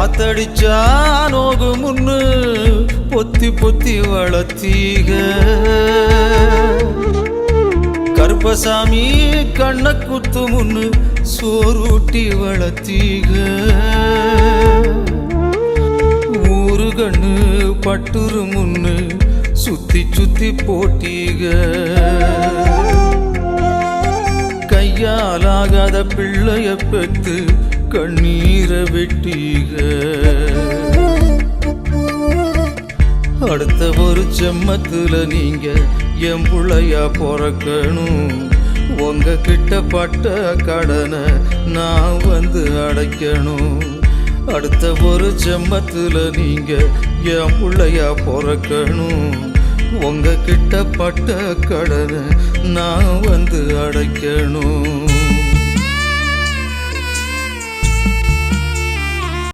காத்தடிச்சா நோகு முன்னு பொத்தி பொத்தி வளர்த்தீக கருப்பசாமி கண்ண குத்து முன்னு சோறுட்டி வளர்த்தீக ஊரு கண்ணு பட்டுரு முன்னு சுத்தி சுத்தி போட்டீக கையாலாகாத பிள்ளைய பெத்து கண்ணீரை வெட்டீக அடுத்த ஒரு செம்மத்துல நீங்க என் புள்ளையா பிறக்கணும் உங்க கிட்ட பட்ட கடனை நான் வந்து அடைக்கணும் அடுத்த ஒரு செம்மத்துல நீங்க என் புள்ளையா பிறக்கணும் உங்க கிட்ட பட்ட கடனை நான் வந்து அடைக்கணும்